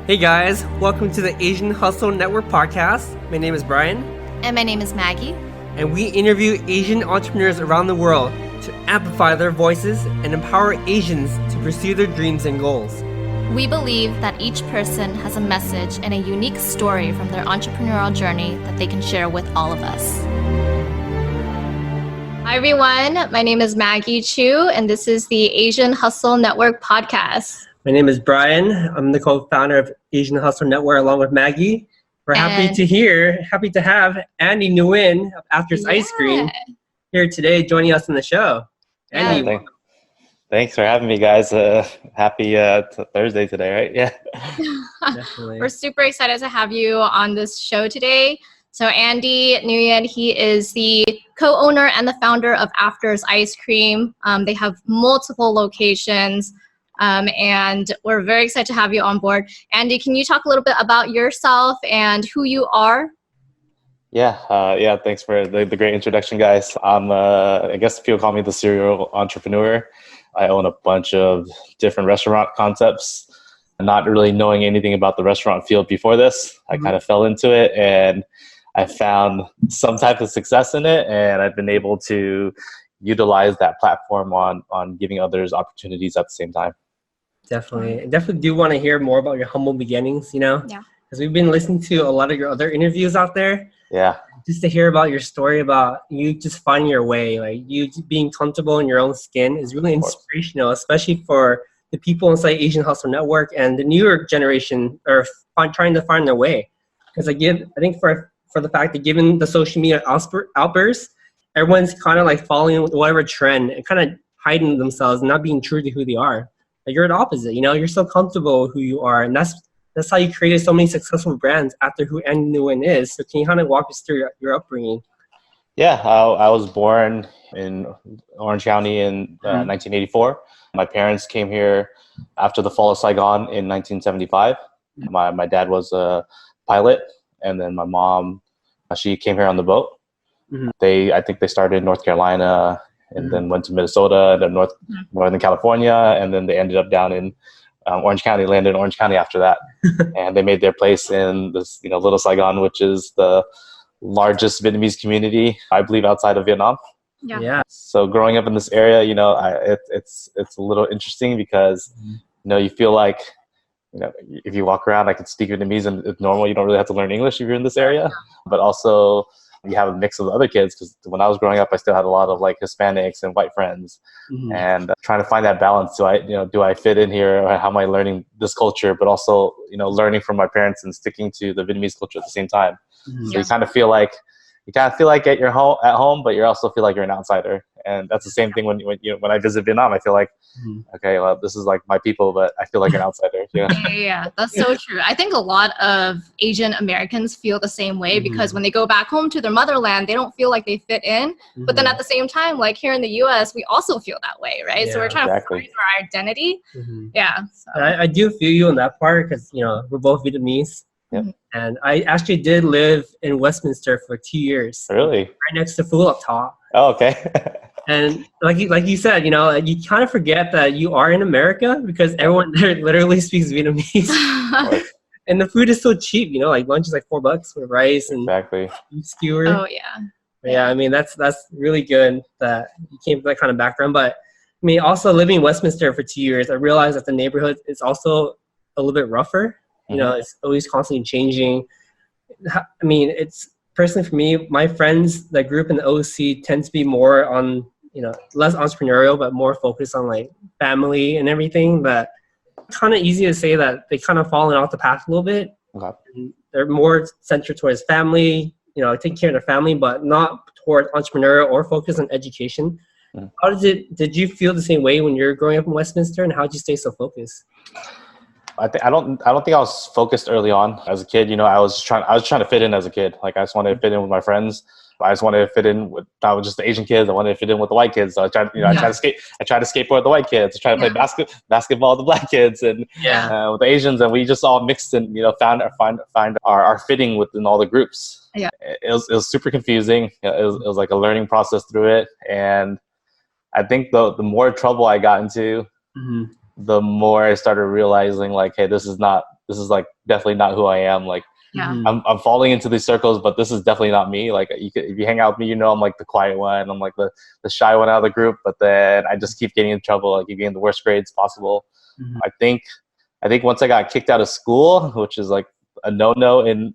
Hey guys, welcome to the Asian Hustle Network podcast. My name is Brian, And my name is Maggie. and we interview Asian entrepreneurs around the world to amplify their voices and empower Asians to pursue their dreams and goals. We believe that each person has a message and a unique story from their entrepreneurial journey that they can share with all of us. Hi everyone, my name is Maggie Chu, and this is the Asian Hustle Network podcast. My name is Brian. I'm the co-founder of Asian Hustle Network along with Maggie. We're happy to have Andy Nguyen of After's Ice Cream here today joining us on the show. Andy, Yeah, thanks for having me, guys. Happy Thursday today, right? Yeah. definitely. We're super excited to have you on this show today. So Andy Nguyen, he is the co-owner and the founder of After's Ice Cream. They have multiple locations. And we're very excited to have you on board. Andy, can you talk a little bit about yourself and who you are? Yeah. Thanks for the great introduction, guys. I guess people call me the serial entrepreneur. I own a bunch of different restaurant concepts. Not really knowing anything about the restaurant field before this, I kind of fell into it and I found some type of success in it, and I've been able to utilize that platform on giving others opportunities at the same time. Definitely. I definitely do want to hear more about your humble beginnings, Yeah. because we've been listening to a lot of your other interviews out there. Yeah. Just to hear about your story about you just finding your way, like you being comfortable in your own skin is really inspirational, especially for the people inside Asian Hustle Network and the newer generation are trying to find their way. Because I think for the fact that given the social media outbursts, everyone's kind of like following whatever trend and kind of hiding themselves and not being true to who they are. Like you're the opposite, you're so comfortable with who you are, and that's how you created so many successful brands after who Andy Nguyen is. So can you kind of walk us through your upbringing? Yeah, I was born in Orange County in 1984. My parents came here after the fall of Saigon in 1975. My dad was a pilot, and then my mom, she came here on the boat. I think they started in North Carolina and then went to Minnesota and then Northern California, and then they ended up down in Orange County, landed in Orange County after that. And they made their place in this, Little Saigon, which is the largest Vietnamese community, I believe, outside of Vietnam. Yeah. So growing up in this area, it's a little interesting because, you feel like, if you walk around, I can speak Vietnamese and it's normal. You don't really have to learn English if you're in this area, but also you have a mix of other kids, because when I was growing up, I still had a lot of like Hispanics and white friends, and trying to find that balance. Do I fit in here, or how am I learning this culture, but also, learning from my parents and sticking to the Vietnamese culture at the same time. So you kind of feel like at your home, but you also feel like you're an outsider. And that's the same thing when I visit Vietnam. I feel like, okay, well, this is like my people, but I feel like an outsider. Yeah, that's so true. I think a lot of Asian Americans feel the same way because when they go back home to their motherland, they don't feel like they fit in. But then at the same time, like here in the US, we also feel that way, right? So we're trying to find our identity. Yeah. So. I do feel you on that part because, we're both Vietnamese. And I actually did live in Westminster for 2 years. Really? Right next to Phu Lộc Thọ. Oh, okay. And like you said, you kind of forget that you are in America because everyone there literally speaks Vietnamese. And the food is so cheap, like lunch is like $4 with rice and beef skewer. Oh, yeah. Yeah, I mean, that's really good that you came from that kind of background. But I mean, also living in Westminster for 2 years, I realized that the neighborhood is also a little bit rougher. It's always constantly changing. I mean, it's personally for me, my friends that grew up in the OC tend to be more on, less entrepreneurial, but more focused on like family and everything. But kind of easy to say that they kind of fallen off the path a little bit. And they're more centered towards family, taking care of their family, but not toward entrepreneurial or focus on education. How did you feel the same way when you're growing up in Westminster, and how did you stay so focused? I don't think I was focused early on as a kid. I was trying to fit in as a kid. Like I just wanted to fit in with my friends. I just wanted to fit in with not with just the Asian kids. I wanted to fit in with the white kids. So I tried to skateboard with the white kids. I tried to play basketball with the black kids and with the Asians, and we just all mixed and found our fitting within all the groups. Yeah, it was super confusing. It was like a learning process through it, and I think the more trouble I got into, the more I started realizing like, hey, this is not this is like definitely not who I am. Like, Yeah. I'm falling into these circles, but this is definitely not me. Like, if you hang out with me, I'm like the quiet one. I'm like the shy one out of the group. But then I just keep getting in trouble. I keep getting the worst grades possible. I think once I got kicked out of school, which is like a no in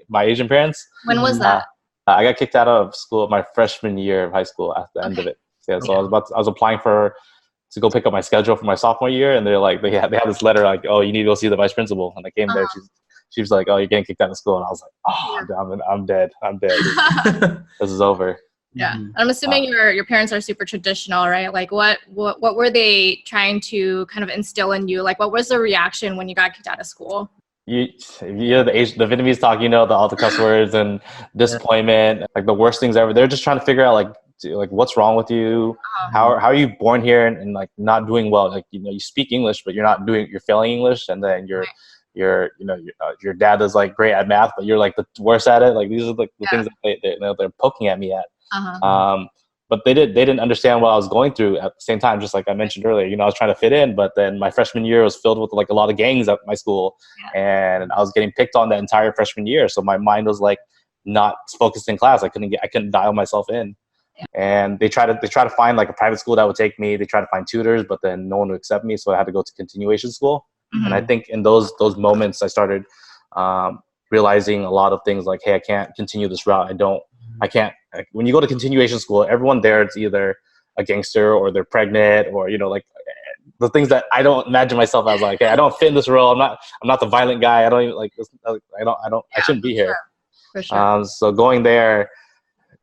my Asian parents. When was that? I got kicked out of school my freshman year of high school at the end of it. Yeah, so I was applying to go pick up my schedule for my sophomore year, and they're like, they had this letter like, oh, you need to go see the vice principal. And I came there. She was like, oh, you're getting kicked out of school. And I was like, oh, I'm dead. This is over. Yeah. I'm assuming your parents are super traditional, right? Like what were they trying to kind of instill in you? Like what was the reaction when you got kicked out of school? You know, the Vietnamese talk, all the cuss words and disappointment, like the worst things ever. They're just trying to figure out like what's wrong with you? How are you born here and like not doing well? Like, you speak English, but you're failing English. And then your dad is like great at math, but you're like the worst at it. Like these are like the things that they're poking at me at. But they didn't understand what I was going through at the same time. Just like I mentioned earlier, I was trying to fit in, but then my freshman year was filled with like a lot of gangs at my school, and I was getting picked on the entire freshman year. So my mind was like not focused in class. I couldn't dial myself in. And they try to find like a private school that would take me. They try to find tutors, but then no one would accept me, so I had to go to continuation school. And I think in those moments, I started realizing a lot of things like, hey, I can't continue this route. I can't. When you go to continuation school, everyone there, it's either a gangster or they're pregnant or like the things that I don't imagine myself as. Like, hey, I don't fit in this role. I'm not the violent guy. I don't even like this. I shouldn't be here. For sure. So going there,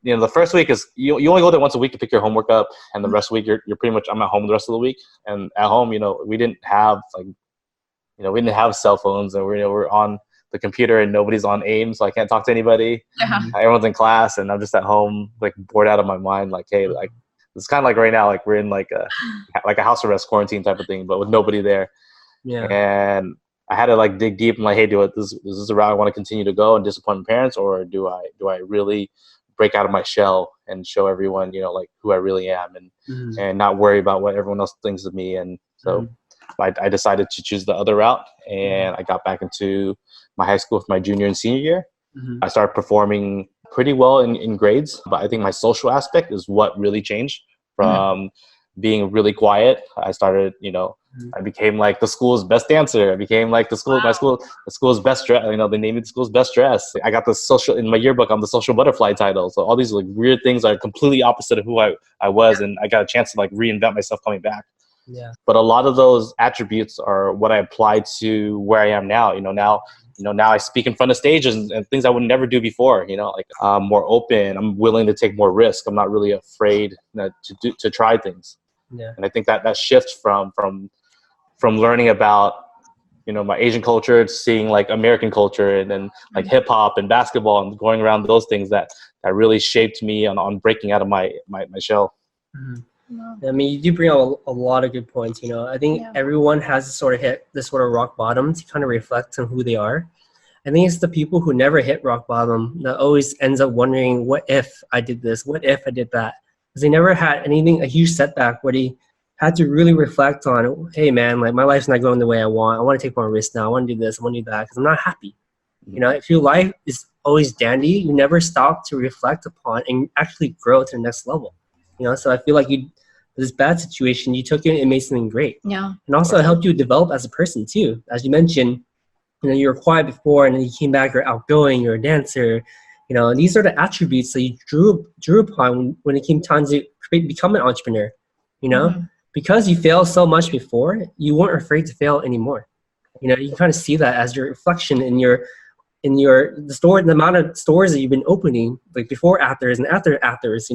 the first week is you only go there once a week to pick your homework up, and the rest of the week you're pretty much, I'm at home the rest of the week. And at home, we didn't have we didn't have cell phones, and we're on the computer and nobody's on AIM, so I can't talk to anybody. Everyone's in class and I'm just at home like bored out of my mind. Like, hey, like it's kind of like right now, like we're in like a house arrest quarantine type of thing, but with nobody there. And I had to like dig deep and like, hey, this is the route I want to continue to go and disappoint my parents, or do I really break out of my shell and show everyone like who I really am, and not worry about what everyone else thinks of me. And so I decided to choose the other route, and I got back into my high school for my junior and senior year. I started performing pretty well in grades, but I think my social aspect is what really changed from being really quiet. I started, I became like the school's best dancer. I became like the school's best dress. They named me the school's best dress. I got in my yearbook, I'm the social butterfly title. So all these like weird things are completely opposite of who I was, and I got a chance to like reinvent myself coming back. But a lot of those attributes are what I applied to where I am now. Now I speak in front of stages and things I would never do before. Like I'm more open. I'm willing to take more risk. I'm not really afraid to try things. And I think that shift from learning about my Asian culture to seeing like American culture, and then like hip hop and basketball and going around those things that really shaped me on breaking out of my shell. I mean, you do bring up a lot of good points. I think everyone has to sort of hit this sort of rock bottom to kind of reflect on who they are. I think it's the people who never hit rock bottom that always ends up wondering, what if I did this? What if I did that? Because they never had a huge setback where they had to really reflect on, hey man, like my life's not going the way I want. I want to take more risks now. I want to do this. I want to do that because I'm not happy. If your life is always dandy, you never stop to reflect upon and actually grow to the next level. So I feel like this bad situation, you took it and made something great. And also it helped you develop as a person too. As you mentioned, you were quiet before, and then you came back, you're outgoing, you're a dancer. These are the attributes that you drew upon when it came time to become an entrepreneur. Because you failed so much before, you weren't afraid to fail anymore. You can kind of see that as your reflection in the amount of stores that you've been opening, like before afters and after afters.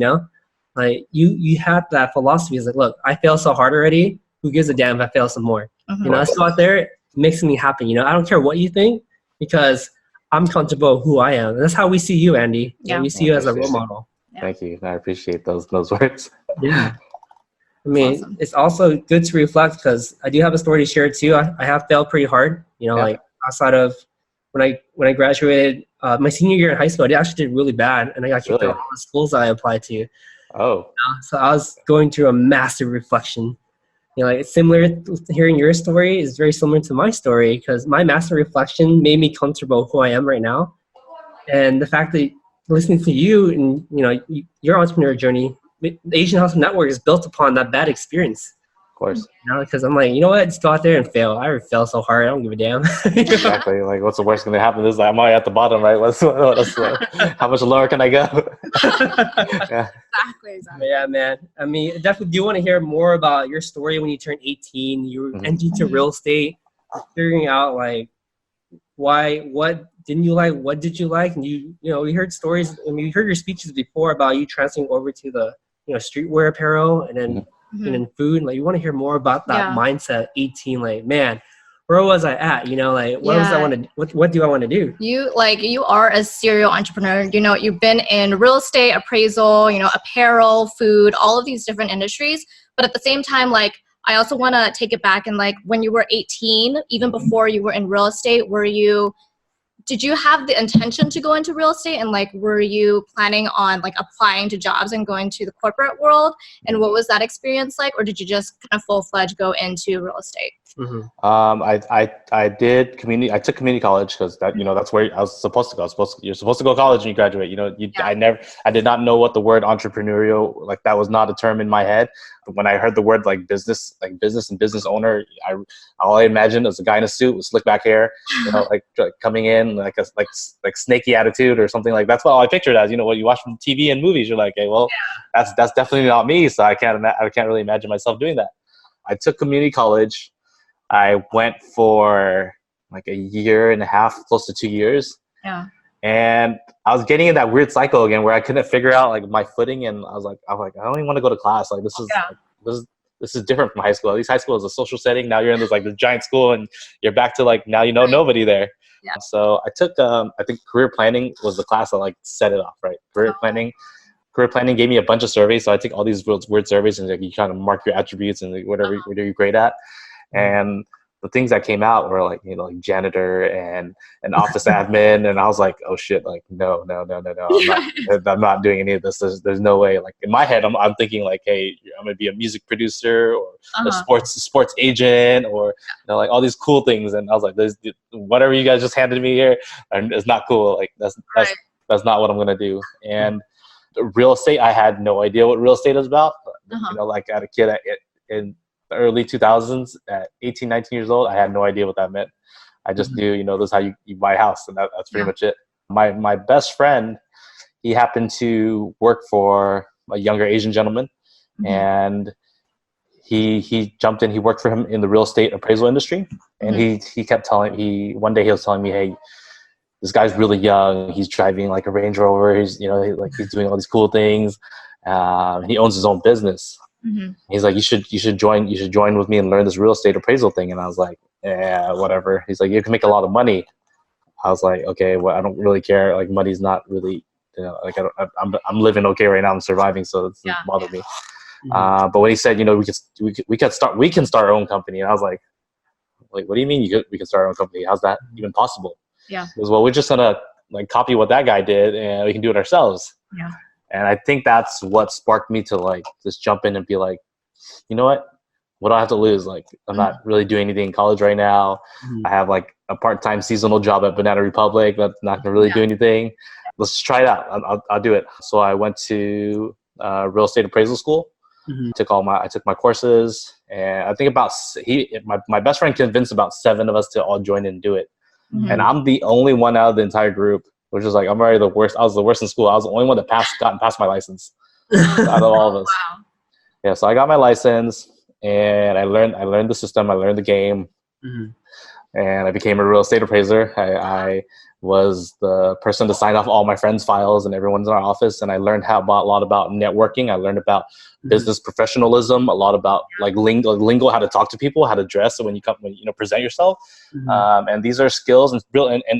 Like you had that philosophy. It's like, look, I failed so hard already. Who gives a damn if I fail some more? Let's go out there. It makes me happy. I don't care what you think, because I'm comfortable with who I am. And that's how we see you, Andy. We see you as a role model. Thank you. I appreciate those words. I mean, awesome. It's also good to reflect, because I do have a story to share too. I have failed pretty hard. Like outside of when I graduated my senior year in high school, I actually did really bad, and I got kicked out of all the schools that I applied to. So I was going through a massive reflection. you know, like it's similar. Hearing your story is very similar to my story because my master reflection made me comfortable who I am right now, and the fact that listening to you and you know your entrepreneur journey, the Asian Hustle Network is built upon that bad experience. Of course. You know, because I'm like, you know what, just go out there and fail. I already failed so hard. I don't give a damn. Exactly. Like, what's the worst going to happen? This is like, I'm already at the bottom, right? How much lower can I go? Yeah. Exactly. Yeah, man. I mean, I definitely do want to hear more about your story when you turned 18. You were entering into real estate, figuring out like what didn't you like, what did you like, and you know, we heard stories. I mean, we heard your speeches before about you transferring over to the streetwear apparel, and then and then food. Like, you want to hear more about that mindset at 18. Like, man, where was I at? You know, like what was I want to what do I want to do? You are a serial entrepreneur. You know, you've been in real estate, appraisal, you know, apparel, food, all of these different industries. But at the same time, like, I also want to take it back and like when you were 18, even before you were in real estate, did you have the intention to go into real estate, and like were you planning on like applying to jobs and going to the corporate world, and what was that experience like, or did you just kind of full-fledged go into real estate? I did community. I took community college because that, you know, that's where I was supposed to go. You're supposed to go to college and you graduate. You know, I did not know what the word entrepreneurial, like that was not a term in my head. When I heard the word like business and business owner, all I imagined was a guy in a suit with slick back hair, you know, like coming in like snaky attitude or something like that's what all I pictured as. You know, what you watch from TV and movies, you're like, hey, well, that's definitely not me. So I can't really imagine myself doing that. I took community college. I went for like a year and a half, close to 2 years. Yeah. And I was getting in that weird cycle again where I couldn't figure out like my footing, and I was like, I don't even want to go to class. Like this is different from high school. At least high school is a social setting. Now you're in this giant school and you're back to like now you know nobody there. Yeah. So I took I think career planning was the class that like set it off, right? Career planning gave me a bunch of surveys. So I take all these weird surveys and like you kind of mark your attributes and like, whatever you're great at. And the things that came out were like, you know, like janitor and an office admin. And I was like, oh shit, like, no. I'm not doing any of this. There's no way. Like in my head, I'm thinking like, hey, I'm going to be a music producer or a sports agent or, you know, like all these cool things. And I was like, whatever you guys just handed me here is not cool. Like that's not what I'm going to do. And real estate, I had no idea what real estate is about. You know, like at a kid in the early 2000s at 18, 19 years old, I had no idea what that meant. I just knew, you know, this is how you buy a house, and that's pretty much it. My best friend, he happened to work for a younger Asian gentleman, and he jumped in. He worked for him in the real estate appraisal industry, and he kept one day he was telling me, hey, this guy's really young. He's driving like a Range Rover. He's, you know, he's doing all these cool things. He owns his own business. He's like, you should join with me and learn this real estate appraisal thing. And I was like, yeah, whatever. He's like, you can make a lot of money. I was like, okay, well, I don't really care. Like, money's not really, you know, like I'm living okay right now. I'm surviving, so it doesn't bother me. But when he said, you know, we can start our own company, and I was like, what do you mean we can start our own company? How's that even possible? Yeah. He goes, well, we're just gonna like copy what that guy did, and we can do it ourselves. Yeah. And I think that's what sparked me to like just jump in and be like, you know what do I have to lose? Like, I'm not really doing anything in college right now. I have like a part-time seasonal job at Banana Republic that's not gonna really do anything. Let's try it out. I'll do it. So I went to real estate appraisal school. I took my courses, and I think my best friend convinced about 7 of us to all join and do it. And I'm the only one out of the entire group, which is like, I'm already the worst. I was the worst in school. I was the only one that gotten past my license out of all of us. Wow. Yeah, so I got my license, and I learned the system. I learned the game, and I became a real estate appraiser. I was the person to sign off all my friends' files and everyone's in our office, and I learned a lot about networking. I learned about business professionalism, a lot about like lingo, how to talk to people, how to dress, so when you present yourself. And these are skills and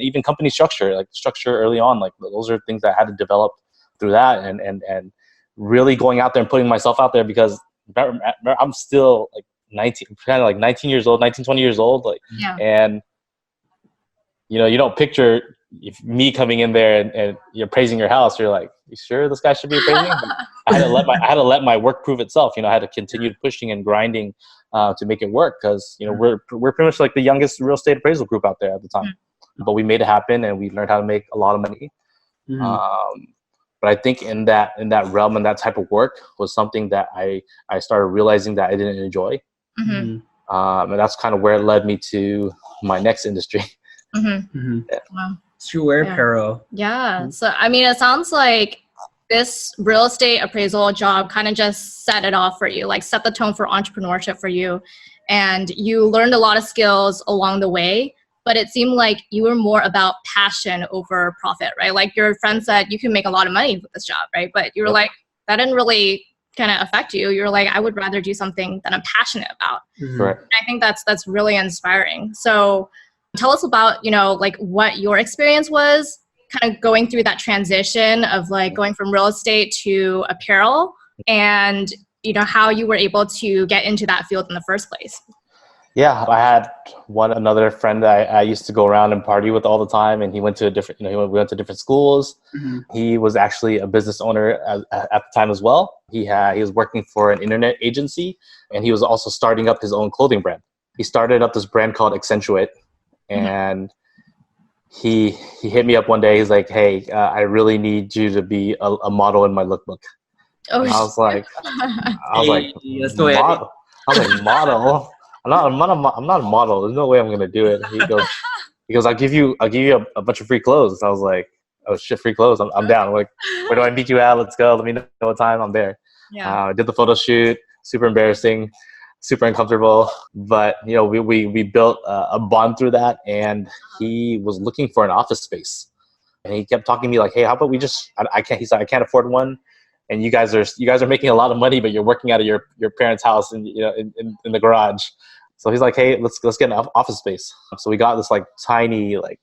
even company structure, like structure early on. Like those are things that I had to develop through that, and really going out there and putting myself out there, because I'm still like 19 years old, 20 years old, like, and you know, you don't picture me coming in there and you're praising your house. You're like, you sure this guy should be appraising? I had to let my work prove itself. You know, I had to continue pushing and grinding to make it work, because we're pretty much like the youngest real estate appraisal group out there at the time. But we made it happen, and we learned how to make a lot of money. But I think in that realm and that type of work was something that I started realizing that I didn't enjoy. And that's kind of where it led me to my next industry. Wow. Streetwear apparel. Yeah. So, I mean, it sounds like this real estate appraisal job kind of just set it off for you, like set the tone for entrepreneurship for you. And you learned a lot of skills along the way, but it seemed like you were more about passion over profit, right? Like your friend said, you can make a lot of money with this job, right? But you were like, that didn't really kind of affect you. You're like, I would rather do something that I'm passionate about. Right. And I think that's really inspiring. So tell us about, like what your experience was kind of going through that transition of like going from real estate to apparel, and, how you were able to get into that field in the first place. Yeah, I had another friend that I used to go around and party with all the time, and he went to we went to different schools. He was actually a business owner at the time as well. He was working for an internet agency, and he was also starting up his own clothing brand. He started up this brand called Accentuate, and he hit me up one day. He's like, "Hey, I really need you to be a model in my lookbook." Oh, and I was like, that's the way model? I was like, model? I'm not a model. There's no way I'm gonna do it. He goes, I'll give you a bunch of free clothes. I was like, oh shit, free clothes. I'm down. Like, where do I meet you at? Let's go. Let me know what time. I'm there. I did the photo shoot. Super embarrassing, super uncomfortable. But we built a bond through that. And he was looking for an office space, and he kept talking to me like, hey, how about we just? I can't. He said, I can't afford one. And you guys are making a lot of money, but you're working out of your parents' house and in the garage. So he's like, hey, let's get an office space. So we got this like tiny, like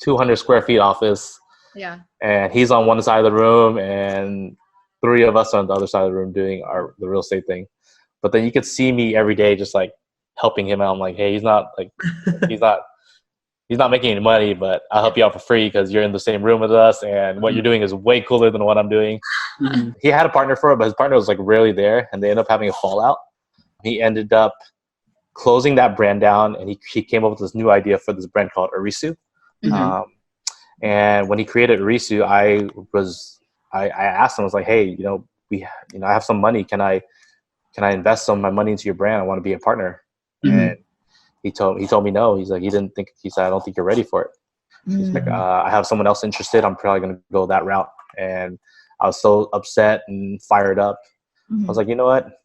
200 square feet office. Yeah. And he's on one side of the room, and 3 of us on the other side of the room doing the real estate thing. But then you could see me every day just like helping him out. I'm like, hey, he's not making any money, but I'll help you out for free because you're in the same room with us, and what you're doing is way cooler than what I'm doing. He had a partner for it, but his partner was like rarely there, and they ended up having a fallout. He ended up closing that brand down, and he came up with this new idea for this brand called Arisu. And when he created Arisu, I asked him, I was like, hey, I have some money. Can I invest some of my money into your brand? I want to be a partner. And he told me no. He said, I don't think you're ready for it. He's like, I have someone else interested. I'm probably going to go that route. And I was so upset and fired up. I was like, you know what?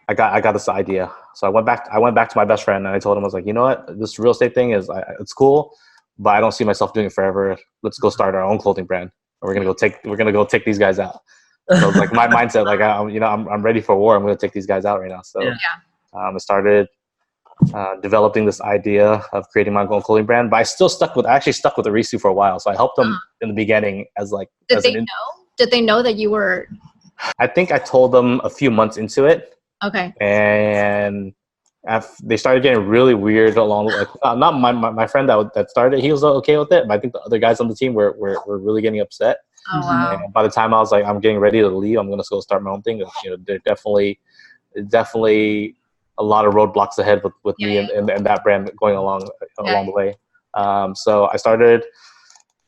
I got this idea. So I went back to my best friend, and I told him, I was like, you know what? This real estate thing it's cool, but I don't see myself doing it forever. Let's go start our own clothing brand. We're going to go take these guys out. So it's like my mindset, like I'm ready for war. I'm going to take these guys out right now. So I started developing this idea of creating my own clothing brand, but I stuck with Arisu for a while. So I helped them in the beginning as like. Did they know that you were? I think I told them a few months into it. Okay. And they started getting really weird along. Like not my friend that started, he was okay with it, but I think the other guys on the team were really getting upset. Oh wow! And by the time I was like, I'm getting ready to leave, I'm gonna go start my own thing. There definitely a lot of roadblocks ahead with me and that brand going along the way. So I started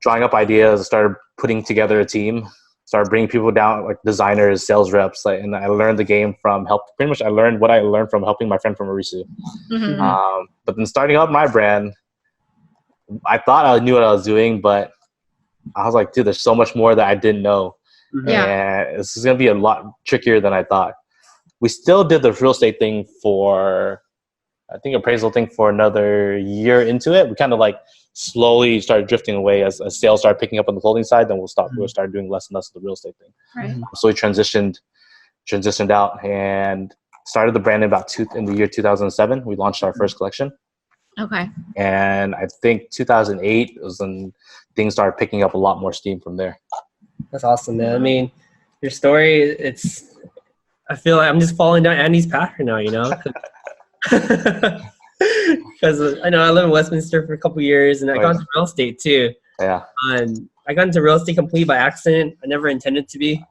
drawing up ideas. I started putting together a team. Started bringing people down, like designers, sales reps, and I learned the game from pretty much I learned what I learned from helping my friend from Arisu. But then starting up my brand, I thought I knew what I was doing, but I was like, dude, there's so much more that I didn't know. And this is going to be a lot trickier than I thought. We still did the real estate thing appraisal thing for another year into it. We kind of like slowly started drifting away as sales started picking up on the clothing side. Then we'll start doing less and less of the real estate thing. Right. So we transitioned out and started the brand in the year 2007. We launched our first collection. Okay. And I think 2008 was when things started picking up a lot more steam from there. That's awesome, man. I mean, your story, I feel like I'm just following down Andy's path right now, Because I know I lived in Westminster for a couple years, and I got into real estate too. Yeah. And I got into real estate completely by accident. I never intended to be.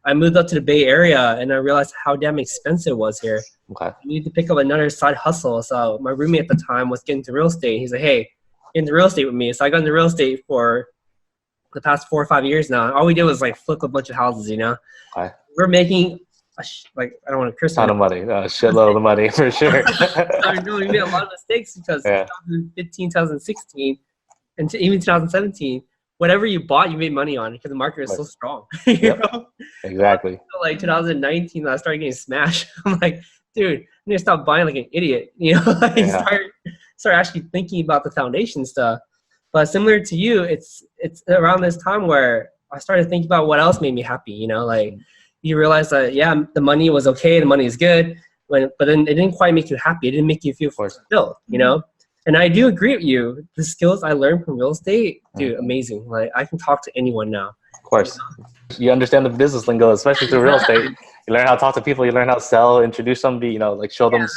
I moved up to the Bay Area and I realized how damn expensive it was here. Okay. I needed to pick up another side hustle. So my roommate at the time was getting into real estate. He's like, hey, get into real estate with me. So I got into real estate for the past 4 or 5 years now. All we did was like flip a bunch of houses, you know. Okay. We're making like, I don't want to curse. Ton of money, a shitload of money for sure. We made a lot of mistakes because 2015, 2016, and even 2017, whatever you bought, you made money on because the market was so strong. You know? Exactly. So like 2019, I started getting smashed. I'm like, dude, I need to stop buying like an idiot. You know, like start actually thinking about the foundation stuff. But similar to you, it's around this time where I started thinking about what else made me happy. You know, like you realize that the money was okay, the money is good, but then it didn't quite make you happy. It didn't make you feel fulfilled. You know. And I do agree with you. The skills I learned from real estate, dude, amazing. Like I can talk to anyone now. Of course. You understand the business lingo, especially through real estate. You learn how to talk to people. You learn how to sell, introduce somebody, you know, like show them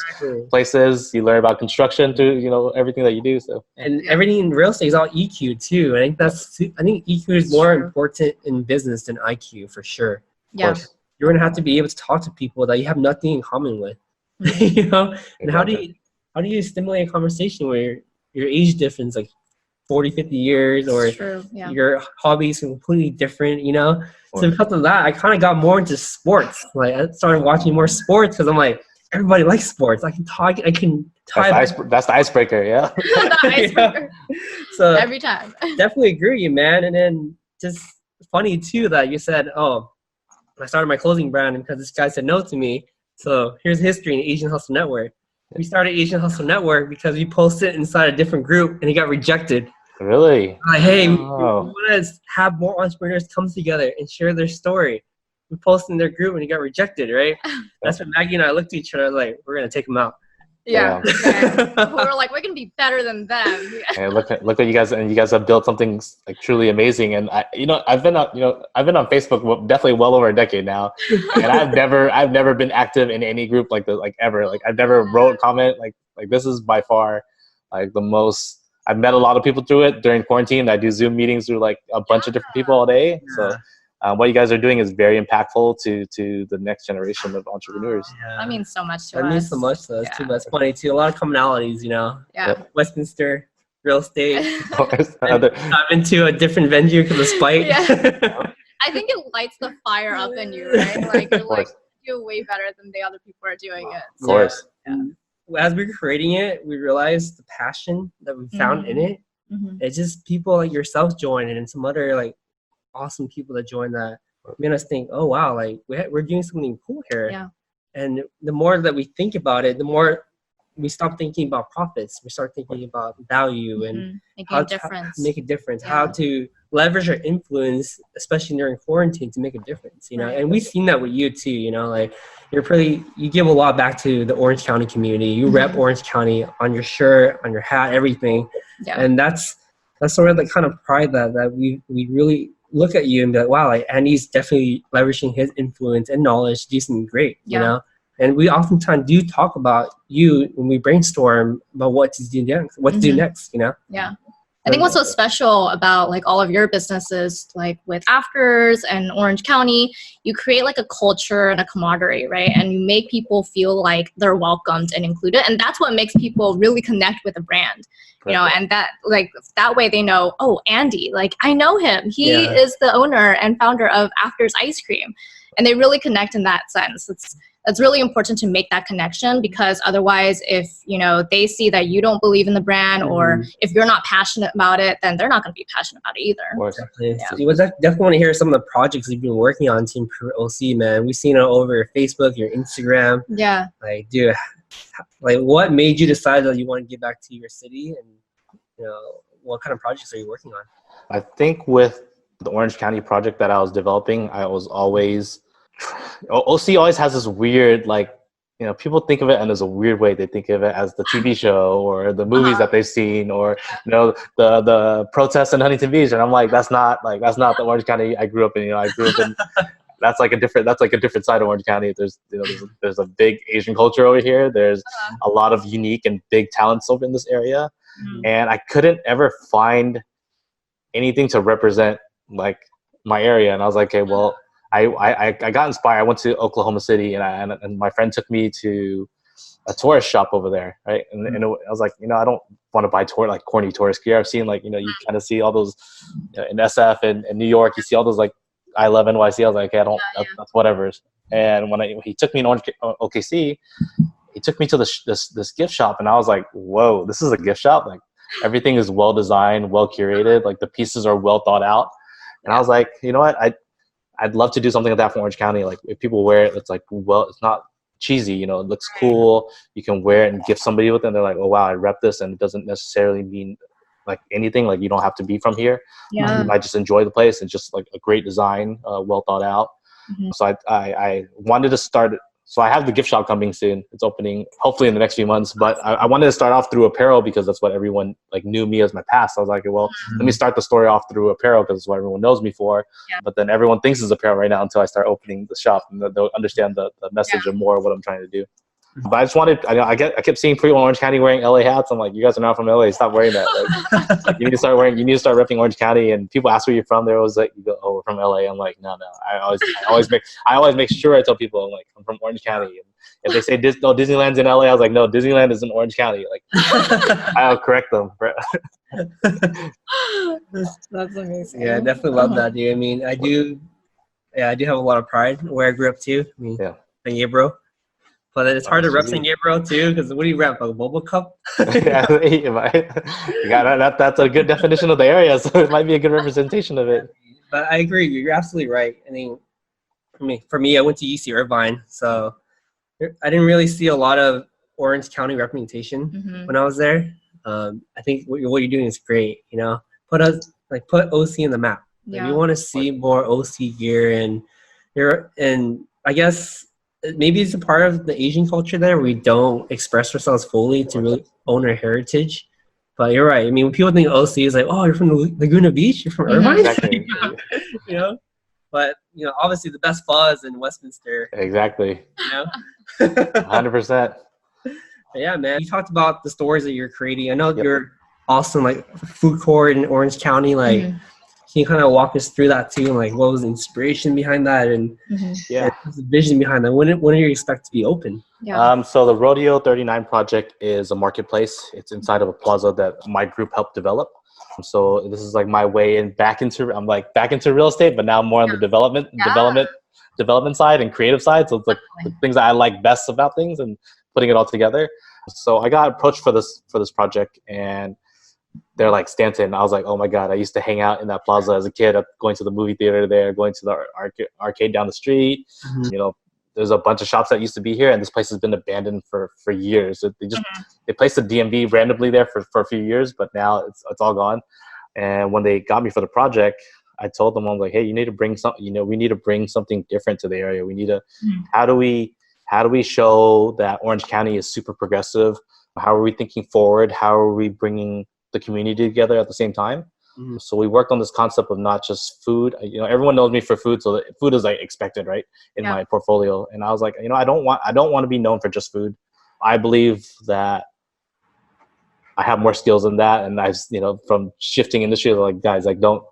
places. You learn about construction too, you know, everything that you do. So and everything in real estate is all EQ too. I think EQ is more important in business than IQ for sure. Yeah. Of course. You're gonna have to be able to talk to people that you have nothing in common with. You know? And how do you stimulate a conversation where your age difference like 40, 50 years or your hobbies completely different, you know? So because of that, I kind of got more into sports. Like I started watching more sports because I'm like, everybody likes sports. I can talk, I can tie. That's the icebreaker, yeah. The icebreaker. So every time. Definitely agree with you, man. And then just funny too that you said, oh, I started my clothing brand because this guy said no to me. So here's history in Asian Hustle Network. We started Asian Hustle Network because we posted inside a different group and it got rejected. Really? Like, hey, we want to have more entrepreneurs come together and share their story. We posted in their group and it got rejected, right? That's when Maggie and I looked at each other like, we're going to take them out. Yeah. We were like, we're going to be better than them. And look at you guys, and you guys have built something like truly amazing. And I've been on Facebook definitely well over a decade now, and I've never been active in any group like this, like ever. Like I've never wrote a comment like this is by far like the most. I've met a lot of people through it during quarantine. I do Zoom meetings through like a bunch of different people all day. So what you guys are doing is very impactful to the next generation of entrepreneurs. That means so much to us. That means so much to us too. That's funny too. A lot of commonalities, you know. Yeah. Westminster, real estate. I'm into a different venue because of spite. I think it lights the fire up in you, right? Like you're like, do way better than the other people are doing it. Of course. As we were creating it, we realized the passion that we found in it. It's just people like yourself joined and some other like awesome people that joined that made us think, oh wow, like we're doing something cool here. Yeah. And the more that we think about it, the more we stop thinking about profits. We start thinking about value and making a difference. Make a difference. How to leverage our influence, especially during quarantine, to make a difference. You know, and we've seen that with you too. You know, like you give a lot back to the Orange County community. You rep Orange County on your shirt, on your hat, everything. Yeah. And that's sort of the kind of pride that we really look at you and be like, wow, like Andy's definitely leveraging his influence and knowledge to do something great, you know? And we oftentimes do talk about you when we brainstorm about what to do next, you know? Yeah. I think what's so special about like all of your businesses, like with Afters and Orange County, you create like a culture and a camaraderie, right? And you make people feel like they're welcomed and included. And that's what makes people really connect with a brand, you know, and that way they know, oh, Andy, like I know him. He is the owner and founder of Afters Ice Cream. And they really connect in that sense. It's really important to make that connection, because otherwise if, you know, they see that you don't believe in the brand or if you're not passionate about it, then they're not going to be passionate about it either. Definitely. Yeah. You would definitely want to hear some of the projects you've been working on to improve OC, man. We've seen it over your Facebook, your Instagram. Yeah. Like, dude, like what made you decide that you want to get back to your city, and, you know, what kind of projects are you working on? I think with the Orange County project that I was developing, I was always OC always has this weird, like, you know, people think of it and there's a weird way they think of it as the TV show or the movies that they've seen, or, you know, the protests in Huntington Beach. And I'm like, that's not the Orange County I grew up in. You know, I grew up in that's like a different side of Orange County. There's, you know, there's a big Asian culture over here. There's a lot of unique and big talents over in this area. And I couldn't ever find anything to represent like my area. And I was like, okay, well, I got inspired. I went to Oklahoma City, and my friend took me to a tourist shop over there, right? And I was like, I don't want to buy corny tourist gear. I've seen you kind of see all those in SF and New York. You see all those like I love NYC. I was like, okay, I don't. That's whatever. And when he took me in OKC, he took me to this gift shop, and I was like, whoa, this is a gift shop. Like everything is well designed, well curated. Like the pieces are well thought out. And I was like, you know what? I'd love to do something like that for Orange County. Like if people wear it, it's like, well, it's not cheesy, it looks cool. You can wear it and gift somebody with it. And they're like, oh wow, I rep this, and it doesn't necessarily mean like anything. Like you don't have to be from here. You might just enjoy the place and just like a great design, well thought out. So I wanted to start. So I have the gift shop coming soon. It's opening hopefully in the next few months. But I wanted to start off through apparel because that's what everyone like knew me as my past. I was like, well, let me start the story off through apparel because it's what everyone knows me for. But then everyone thinks it's apparel right now until I start opening the shop, and they'll understand the message of more of what I'm trying to do. But I just wanted, I kept seeing people in Orange County wearing LA hats. I'm like, you guys are not from LA. Stop wearing that. Like, you need to start repping Orange County. And people ask where you're from. They're always like, you go, oh, we're from LA. I'm like, no. I always make sure I tell people, I'm like, I'm from Orange County. And if they say Disneyland's in LA, I was like, no, Disneyland is in Orange County. Like, I'll correct them. That's amazing. Yeah, I definitely love that, dude. I mean, I do have a lot of pride where I grew up too. I mean, San Gabriel. But it's hard to rep San Gabriel too, because what do you rep? Like a bubble cup? That's a good definition of the area, so it might be a good representation of it. But I agree, you're absolutely right. I mean, for me, I went to UC Irvine, so I didn't really see a lot of Orange County representation when I was there. I think what you're doing is great. Put OC in the map. Like, we want to see more OC gear, and I guess. Maybe it's a part of the Asian culture there. We don't express ourselves fully to really own our heritage. But you're right. I mean, when people think OC, is like, oh, you're from Laguna Beach? You're from Irvine? Exactly. But, obviously the best fuzz in Westminster. Exactly. 100%. Yeah, man. You talked about the stores that you're creating. I know you're awesome, like food court in Orange County. Like, can you kind of walk us through that too? And like, what was the inspiration behind that? And what's the vision behind that? When do you expect to be open? So the Rodeo 39 project is a marketplace. It's inside of a plaza that my group helped develop. So this is like my way back into real estate, but now more on the development side and creative side. So it's like the things that I like best about things and putting it all together. So I got approached for this project, and they're like, Stanton. I was like, oh my God, I used to hang out in that plaza as a kid, going to the movie theater there, going to the arcade down the street. There's a bunch of shops that used to be here, and this place has been abandoned for years. They placed a DMV randomly there for a few years, but now it's all gone. And when they got me for the project, I told them, I was like, hey, you need to bring we need to bring something different to the area. We need to, how do we show that Orange County is super progressive? How are we thinking forward? How are we bringing the community together at the same time? So we worked on this concept of not just food. Everyone knows me for food, so food is like expected, right, in my portfolio. And I was like, I don't want to be known for just food. I believe that I have more skills than that, and from shifting industries, like, guys, like, don't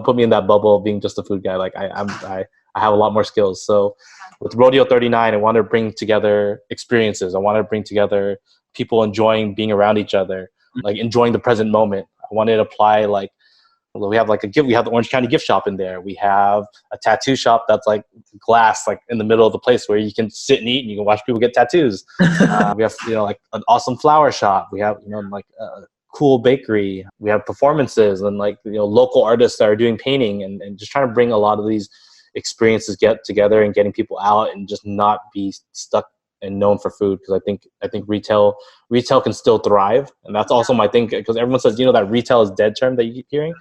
put me in that bubble of being just a food guy. Like I have a lot more skills. So with Rodeo 39, I want to bring together experiences. I want to bring together people enjoying being around each other, like enjoying the present moment. I wanted to apply, like, we have the Orange County gift shop in there. We have a tattoo shop that's like glass, like in the middle of the place where you can sit and eat and you can watch people get tattoos. We have, like an awesome flower shop. We have, like a cool bakery. We have performances and like, local artists that are doing painting and just trying to bring a lot of these experiences get together and getting people out and just not be stuck and known for food, because I think retail can still thrive, and that's also my thing, because everyone says that retail is dead term that you keep hearing,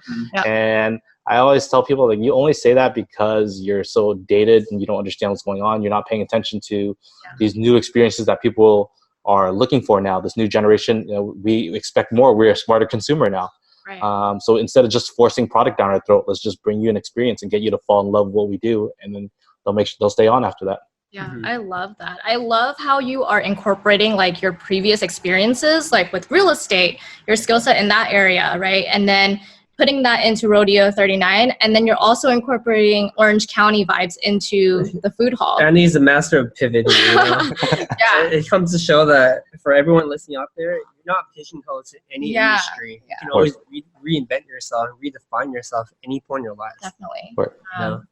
and I always tell people, like, you only say that because you're so dated and you don't understand what's going on. You're not paying attention to these new experiences that people are looking for now. This new generation, we expect more. We're a smarter consumer now. Right. So instead of just forcing product down our throat, let's just bring you an experience and get you to fall in love with what we do, and then they'll stay on after that. Yeah, I love that. I love how you are incorporating like your previous experiences, like with real estate, your skill set in that area, right? And then putting that into Rodeo 39, and then you're also incorporating Orange County vibes into the food hall. Andy's a master of pivoting. Yeah. It comes to show that for everyone listening out there, you're not pigeonholed to any industry. You can always reinvent yourself and redefine yourself at any point in your life. Definitely.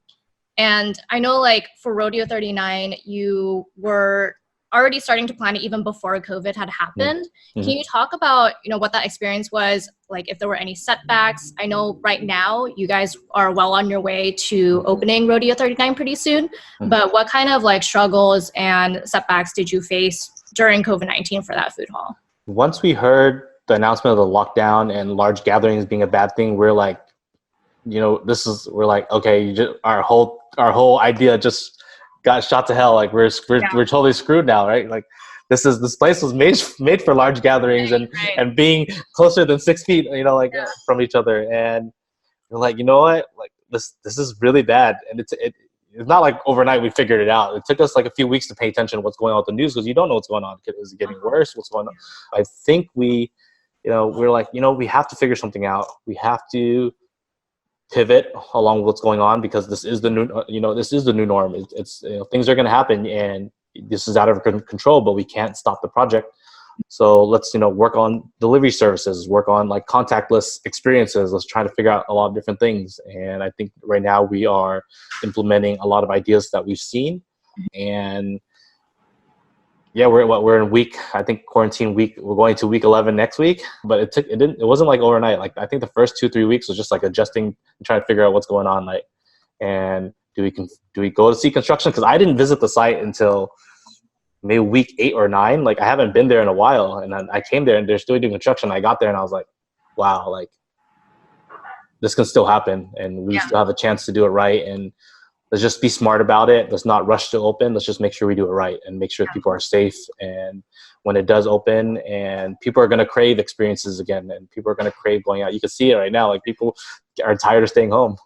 And I know, like, for Rodeo 39, you were already starting to plan it even before COVID had happened. Can you talk about, what that experience was, like if there were any setbacks? I know right now you guys are well on your way to opening Rodeo 39 pretty soon, but what kind of like struggles and setbacks did you face during COVID-19 for that food hall? Once we heard the announcement of the lockdown and large gatherings being a bad thing, we're like, we're like, okay, our whole idea just got shot to hell. Like we're totally screwed now, right? Like this place was made for large gatherings and being closer than 6 feet, from each other. And we're like, you know what? Like this is really bad. And it's not like overnight we figured it out. It took us like a few weeks to pay attention to what's going on with the news because you don't know what's going on. Is it getting worse? What's going on? I think we're like, we have to figure something out. We have to pivot along with what's going on because this is the new norm. It's things are going to happen and this is out of control, but we can't stop the project. So let's work on delivery services, work on like contactless experiences. Let's try to figure out a lot of different things. And I think right now we are implementing a lot of ideas that we've seen. And we're in quarantine week. We're going to week 11 next week, but it wasn't like overnight. Like I think the first 2-3 weeks was just like adjusting and trying to figure out what's going on. Like, and do we go to see construction? Cause I didn't visit the site until maybe week 8 or 9. Like I haven't been there in a while. And I came there and they're still doing construction. I got there and I was like, wow, like this can still happen. And we still have a chance to do it right. And let's just be smart about it. Let's not rush to open. Let's just make sure we do it right and make sure people are safe. And when it does open, and people are going to crave experiences again, and people are going to crave going out. You can see it right now. Like people are tired of staying home.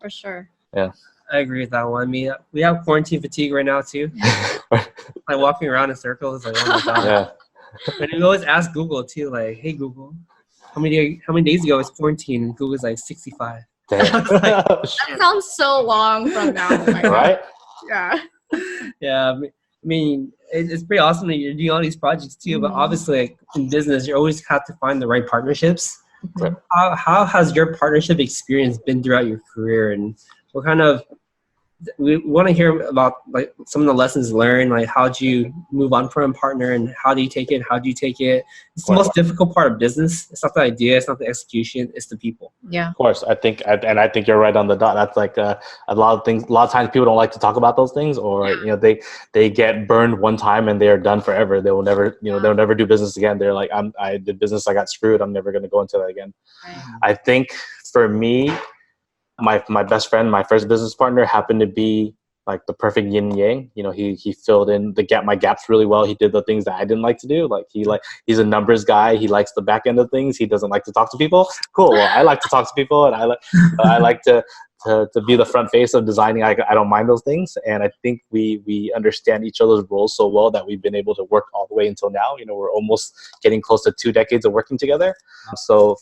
For sure. Yeah. I agree with that one. I mean, we have quarantine fatigue right now too. Like walking around in circles, like, oh my God. Yeah. And we always ask Google too, like, hey Google, how many days ago was quarantine? And Google's like 65. That sounds so long from now. Right? Yeah. Yeah. I mean, it's pretty awesome that you're doing all these projects too, but obviously like, in business, you always have to find the right partnerships. How has your partnership experience been throughout your career, and what kind of, we want to hear about like some of the lessons learned, like how'd you move on from a partner and how do you take it? How do you take it? It's the most difficult part of business. It's not the idea, it's not the execution, it's the people. Yeah. Of course. I think you're right on the dot. That's like a lot of times people don't like to talk about those things, or, they get burned one time and they're done forever. They will never, they'll never do business again. They're like, I did business, I got screwed. I'm never going to go into that again. Right. I think for me, my best friend, my first business partner, happened to be like the perfect yin and yang. He filled in my gaps really well. He did the things that I didn't like to do. Like he's a numbers guy. He likes the back end of things. He doesn't like to talk to people. Cool. Well, I like to talk to people, and I like to be the front face of designing. I don't mind those things. And I think we understand each other's roles so well that we've been able to work all the way until now. We're almost getting close to 2 decades of working together. So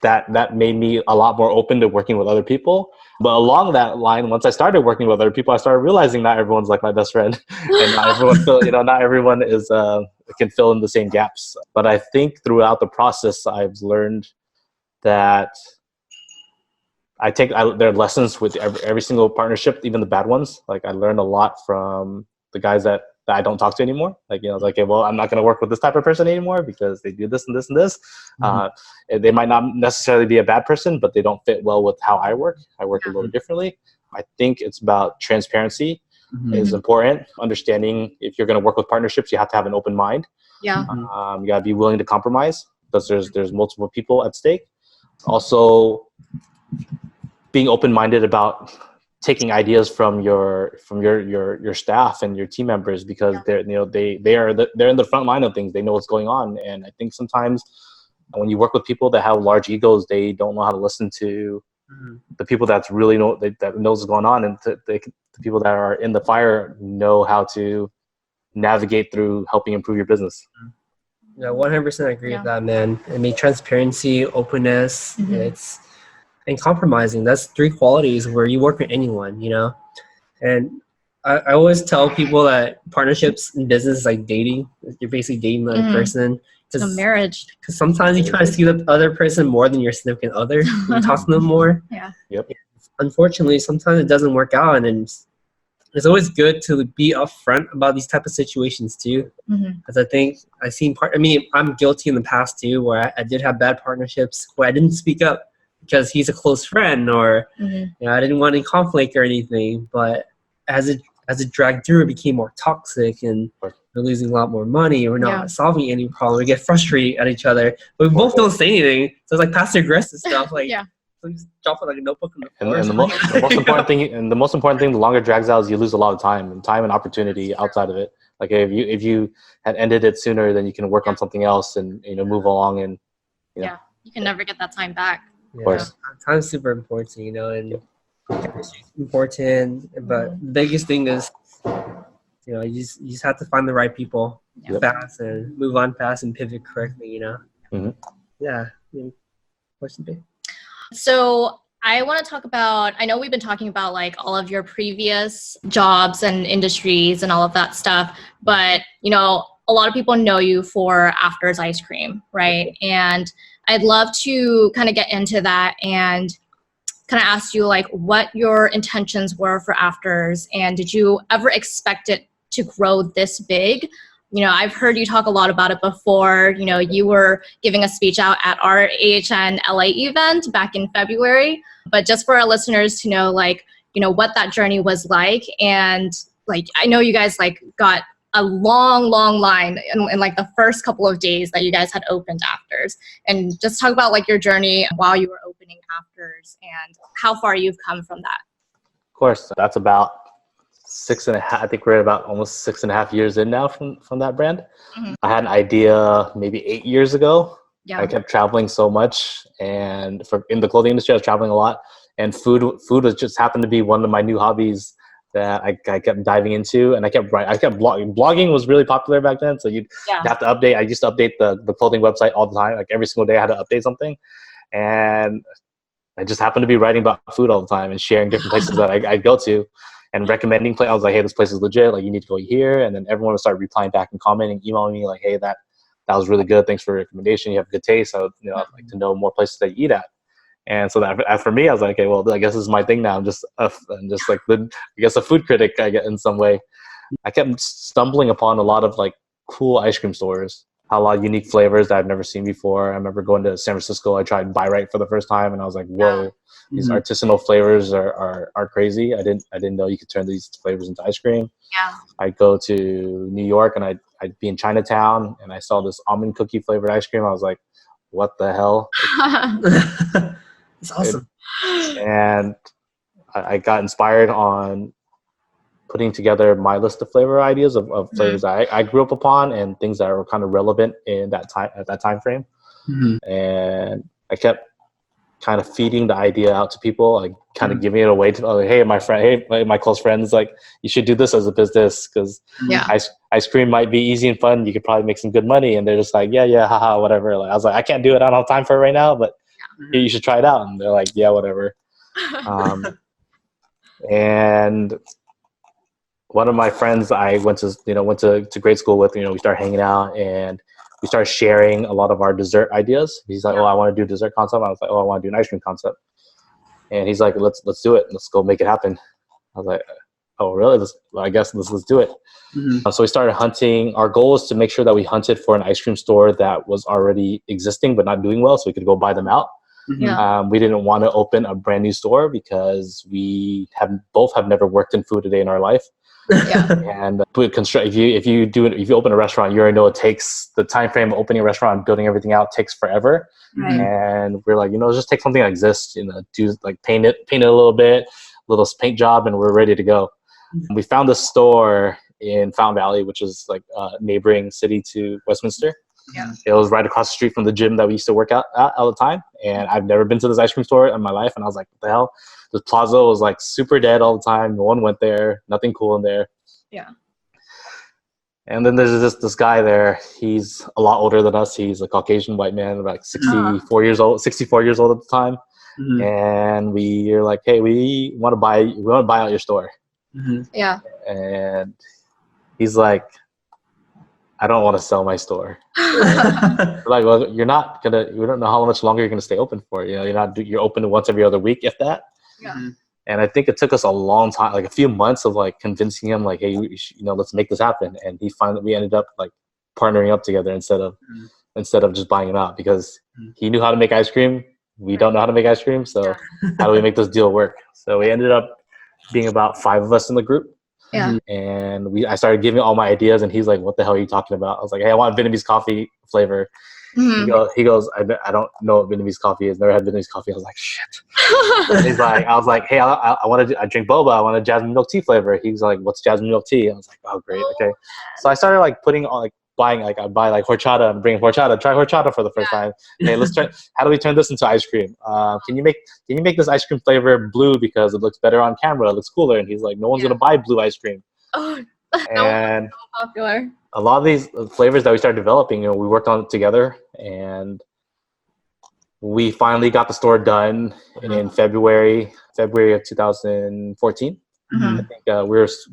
that made me a lot more open to working with other people. But along that line, once I started working with other people, I started realizing not everyone's like my best friend, and not everyone is can fill in the same gaps. But I think throughout the process, I've learned that there are lessons with every single partnership, even the bad ones. Like I learned a lot from the guys that I don't talk to anymore. Like, okay, well, I'm not going to work with this type of person anymore because they do this and this and this. They might not necessarily be a bad person, but they don't fit well with how I work. I work a little differently. I think it's about transparency is important. Understanding if you're going to work with partnerships, you have to have an open mind. Yeah. You got to be willing to compromise because there's multiple people at stake. Also, being open-minded about taking ideas from your staff and your team members, because they're in the front line of things. They know what's going on. And I think sometimes when you work with people that have large egos, they don't know how to listen to the people that really that knows what's going on, and the people that are in the fire know how to navigate through helping improve your business. Yeah, 100% agree Yeah. with that, man. I mean, transparency, openness, it's and compromising. That's three qualities where you work with anyone, you know. And I always tell people that partnerships in business is like dating. You're basically dating another person. It's a marriage. Because sometimes you try to see the other person more than your significant other. You talk to them more. Yeah. Yep. Unfortunately, sometimes it doesn't work out, and then it's always good to be upfront about these type of situations too. Because I think I'm guilty in the past too, where I did have bad partnerships where I didn't speak up because he's a close friend, or you know, I didn't want any conflict or anything. But as it dragged through, it became more toxic, and we're losing a lot more money. We're not solving any problem. We get frustrated at each other, but we both don't say anything. So it's like passive aggressive stuff. Like so you just drop it like a notebook on the floor. And the most important thing, the longer it drags out, is you lose a lot of time and opportunity outside of it. Like if you had ended it sooner, then you can work on something else and move along and you can never get that time back. Of course. Time's super important, you know, and chemistry's important. But the biggest thing is, you know, you just have to find the right people fast and move on fast and pivot correctly, you know. Yeah. Question B. So I want to talk about, I know we've been talking about like all of your previous jobs and industries and all of that stuff, but you know, a lot of people know you for Afters Ice Cream, right? And I'd love to kind of get into that and kind of ask you like what your intentions were for Afters, and did you ever expect it to grow this big? You know, I've heard you talk a lot about it before. You know, you were giving a speech out at our AHN LA event back in February. But just for our listeners to know, like, you know, what that journey was like. And like, I know you guys like got a long line in like the first couple of days that you guys had opened Afters. And just talk about like your journey while you were opening Afters and how far you've come from that. Of course, that's about 6.5. I think we're at about almost 6.5 years in now from that brand. I had an idea maybe 8 years ago. I kept traveling so much, and in the clothing industry, I was traveling a lot. And food was just happened to be one of my new hobbies that I kept diving into, and I kept blogging. Blogging was really popular back then, so you'd have to update. I used to update the clothing website all the time. Like every single day, I had to update something, and I just happened to be writing about food all the time and sharing different places that I'd go to. And recommending places. I was like, hey, this place is legit. Like, you need to go here. And then everyone would start replying back and commenting, emailing me like, hey, that was really good. Thanks for the recommendation. You have good taste. I'd like to know more places that you eat at. And so that for me, I was like, okay, well, I guess this is my thing now. I'm just like I guess a food critic, I get in some way. I kept stumbling upon a lot of like cool ice cream stores, a lot of unique flavors that I've never seen before. I remember going to San Francisco. I tried Buy Right for the first time, and I was like, whoa. These artisanal flavors are crazy. I didn't know you could turn these flavors into ice cream. I'd go to New York and I'd be in Chinatown and I saw this almond cookie flavored ice cream. I was like, what the hell? It's awesome. And I got inspired on putting together my list of flavor ideas of flavors that I grew up upon and things that were kind of relevant in that time at that time frame. And I kept kind of feeding the idea out to people, like kind of giving it away to, hey, my close friends, like you should do this as a business because ice cream might be easy and fun. You could probably make some good money. And they're just like, yeah, haha, whatever. Like I was like, I can't do it. I don't have time for it right now, but you should try it out. And they're like, yeah, whatever. And one of my friends I went to grade school with, we started hanging out and we started sharing a lot of our dessert ideas. He's like, oh, I want to do a dessert concept. I was like, oh, I want to do an ice cream concept. And he's like, let's do it. Let's go make it happen. I was like, oh, really? I guess let's do it. So we started hunting. Our goal was to make sure that we hunted for an ice cream store that was already existing but not doing well, so we could go buy them out. We didn't want to open a brand new store because we both have never worked in food a day in our life. And if you open a restaurant, you already know it takes the time frame of opening a restaurant and building everything out takes forever. And we're like, let's just take something that exists, do like paint it a little bit, little paint job, and we're ready to go. We found a store in Fountain Valley, which is like a neighboring city to Westminster. It was right across the street from the gym that we used to work out at all the time. And I've never been to this ice cream store in my life. And I was like, what the hell? This plaza was like super dead all the time. No one went there. Nothing cool in there. And then there's this guy there. He's a lot older than us. He's a Caucasian white man, about 64 years old at the time. Mm-hmm. And we're like, hey, we want to buy out your store. Mm-hmm. Yeah. And he's like, I don't want to sell my store. We're like, well, we don't know how much longer you're gonna stay open for. You know, you're open once every other week, if that. Yeah. Mm-hmm. And I think it took us a long time, like a few months of like convincing him, like, hey, let's make this happen. And we ended up like partnering up together instead of just buying him out, because he knew how to make ice cream. We don't know how to make ice cream, so how do we make this deal work? So we ended up being about 5 of us in the group. Yeah. And I started giving all my ideas, and he's like, what the hell are you talking about? I was like, hey, I want Vietnamese coffee flavor. He goes, I don't know what Vietnamese coffee is. Never had Vietnamese coffee. I was like, shit. I was like, hey, I drink boba. I want a jasmine milk tea flavor. He's like, what's jasmine milk tea? I was like, oh, great. Okay. So I started like putting on like buying, like I buy like horchata and bring horchata, try horchata for the first time. Hey, how do we turn this into ice cream? Can you make this ice cream flavor blue because it looks better on camera? It looks cooler. And he's like, no one's going to buy blue ice cream. Oh, and so popular. A lot of these flavors that we started developing, we worked on it together, and we finally got the store done in February of 2014. I think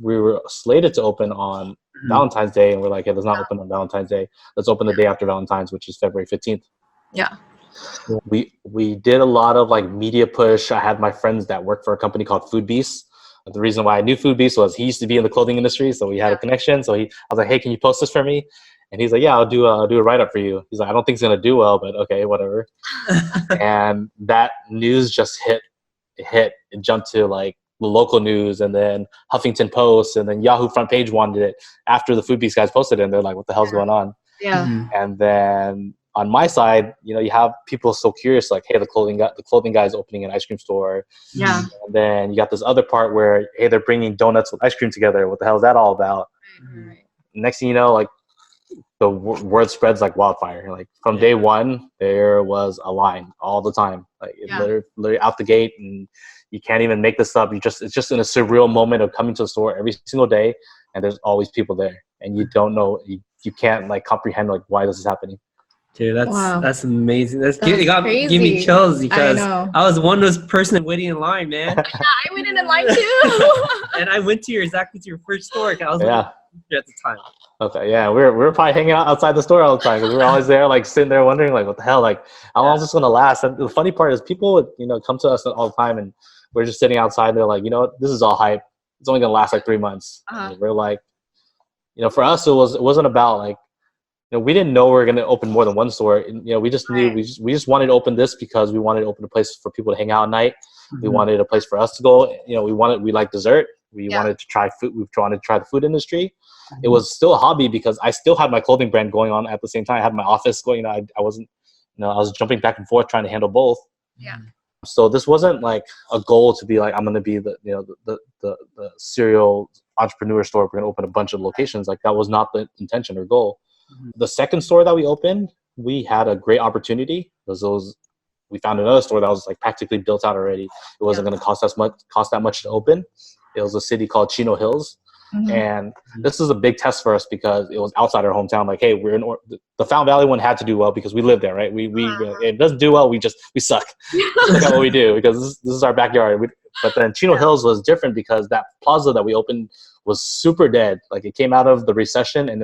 we were slated to open on Valentine's Day, and we're like, hey, let's not open on Valentine's Day. Let's open the day after Valentine's, which is February 15th. Yeah. We did a lot of like media push. I had my friends that worked for a company called Food Beast. The reason why I knew Food Beast was he used to be in the clothing industry, so we had a connection. So I was like, hey, can you post this for me? And he's like, yeah, I'll do a write-up for you. He's like, I don't think it's gonna do well, but okay, whatever. And that news just hit. It jumped to like the local news, and then Huffington Post, and then Yahoo front page wanted it after the Food Beast guys posted it, and they're like, what the hell's going on? Yeah. And then on my side, you have people so curious, like, hey, the clothing guy is opening an ice cream store. Yeah. And then you got this other part where, hey, they're bringing donuts with ice cream together. What the hell is that all about? Right. Next thing you know, like the word spreads like wildfire. Like from day one, there was a line all the time, like literally out the gate, and you can't even make this up. It's just in a surreal moment of coming to the store every single day, and there's always people there, and you don't know, you can't like comprehend like why this is happening. Dude, that's amazing. It crazy. Give me chills, because I was one of those person waiting in line, man. Yeah, I waited in line too. And I went to your first store. I was at the time. Okay, yeah, we're probably hanging out outside the store all the time, because we're always there, like sitting there wondering, like, what the hell, like, how long is this gonna last? And the funny part is, people would, come to us all the time, and we're just sitting outside. And they're like, this is all hype. It's only gonna last like 3 months. And we're like, for us, it wasn't about like, we didn't know we were gonna open more than one store. And, we just knew we just wanted to open this because we wanted to open a place for people to hang out at night. We wanted a place for us to go. We like dessert. We wanted to try food. We wanted to try the food industry. It was still a hobby because I still had my clothing brand going on at the same time. I had my office going. I wasn't. I was jumping back and forth trying to handle both. Yeah. So this wasn't like a goal to be like, I'm going to be the serial entrepreneur store. We're going to open a bunch of locations. Like, that was not the intention or goal. The second store that we opened, we had a great opportunity because we found another store that was like practically built out already. It wasn't going to cost that much to open. It was a city called Chino Hills. And this is a big test for us because it was outside our hometown. Like, hey, we're in the Fountain Valley one had to do well because we live there, right? It doesn't do well. We suck. Look at what we do, because this is our backyard. But then Chino Hills was different because that plaza that we opened was super dead. Like, it came out of the recession, and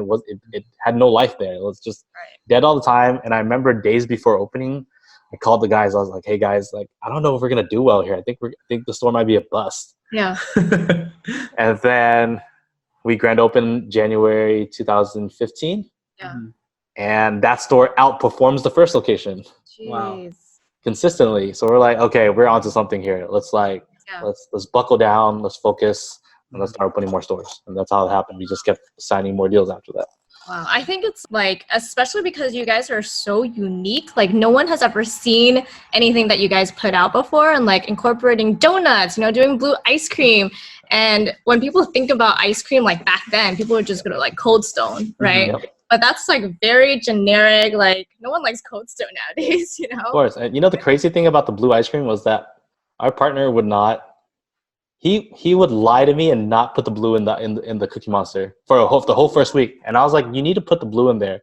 it had no life there. It was just dead all the time. And I remember days before opening, I called the guys. I was like, hey guys, like, I don't know if we're gonna do well here. I think the store might be a bust. Yeah. And then we grand opened January 2015. Yeah. And that store outperforms the first location. Jeez. Wow. Consistently. So we're like, okay, we're onto something here. Let's buckle down, let's focus, and let's start opening more stores. And that's how it happened. We just kept signing more deals after that. Wow. I think it's like, especially because you guys are so unique, like no one has ever seen anything that you guys put out before, and like incorporating donuts, doing blue ice cream. And when people think about ice cream, like back then, people would just go to like Cold Stone, right? Yep. But that's like very generic. Like no one likes Cold Stone nowadays, Of course. And the crazy thing about the blue ice cream was that our partner he would lie to me and not put the blue in the Cookie Monster for the whole first week. And I was like, you need to put the blue in there. And